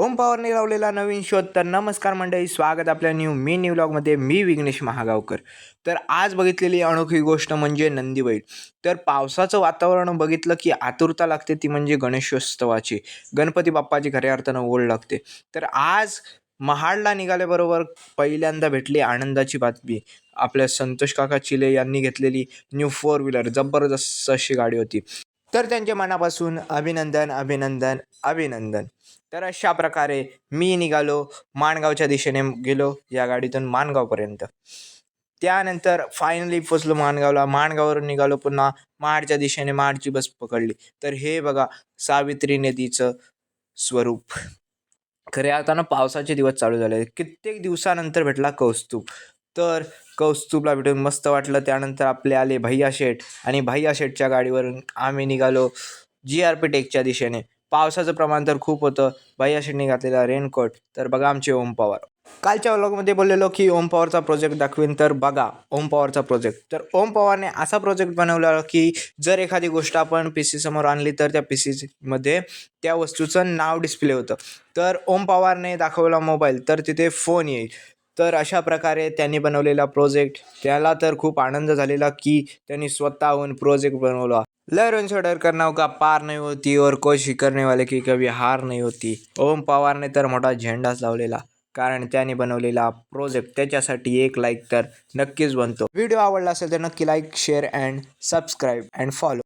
ओम पवारने लावलेला नवीन शोध. तर नमस्कार मंडळी, स्वागत आपल्या न्यू व्लॉगमध्ये. मी विघ्नेश महागावकर. तर आज बघितलेली अनोखी गोष्ट म्हणजे नंदी बैल. तर पावसाचं वातावरण बघितलं की आतुरता लागते, ती म्हणजे गणेशोत्सवाची. गणपती बाप्पाची खऱ्या अर्थानं ओढ लागते. तर आज महाडला निघाल्याबरोबर पहिल्यांदा भेटली आनंदाची बातमी. आपल्या संतोष काका चिले यांनी घेतलेली न्यू 4 व्हीलर, जबरदस्त अशी गाडी होती. तर त्यांच्या मनापासून अभिनंदन अभिनंदन अभिनंदन. तर अशा प्रकारे मी निघालो, माणगावच्या दिशेने गेलो या गाडीतून माणगावपर्यंत. त्यानंतर फायनली पोचलो माणगावला. माणगाववरून निघालो पुन्हा महाडच्या दिशेने, महाडची बस पकडली. तर हे बघा सावित्री नदीचं स्वरूप. खऱ्या अर्थानं पावसाचे दिवस चालू झाले. कित्येक दिवसानंतर भेटला कौस्तुभ. तर कौस्तुभला भेटून मस्त वाटलं. त्यानंतर आपले आले भैया शेठ, आणि भैया शेठच्या गाडीवरून आम्ही निघालो GRP टेकच्या दिशेने. पावसाचं प्रमाण तर खूप होतं. भैया शेठने घातलेला रेनकोट. तर बघा आमचे ओम पवार. कालच्या व्लॉगमध्ये बोललेलो की ओम पवारचा प्रोजेक्ट दाखवेन, तर बघा ओम पवारचा प्रोजेक्ट. तर ओम पवारने असा प्रोजेक्ट बनवला की जर एखादी गोष्ट आपण PC समोर आणली तर त्या PCमध्ये त्या वस्तूचं नाव डिस्प्ले होतं. तर ओम पवारने दाखवला मोबाईल, तर तिथे फोन येईल. तर अशा प्रकारे त्यांनी बनवलेला प्रोजेक्ट, त्याला तर खूप आनंद झालेला की त्यांनी स्वतःहून प्रोजेक्ट बनवला. लहरों से डर कर नौका पार नहीं होती और कोशिश करने वाले की कभी हार नहीं होती. ओम पवारने तर मोठा झेंडाच लावलेला, कारण त्याने बनवलेला प्रोजेक्ट त्याच्यासाठी एक लाईक तर नक्कीच बनतो. व्हिडिओ आवडला असेल तर नक्की like, share and subscribe and follow.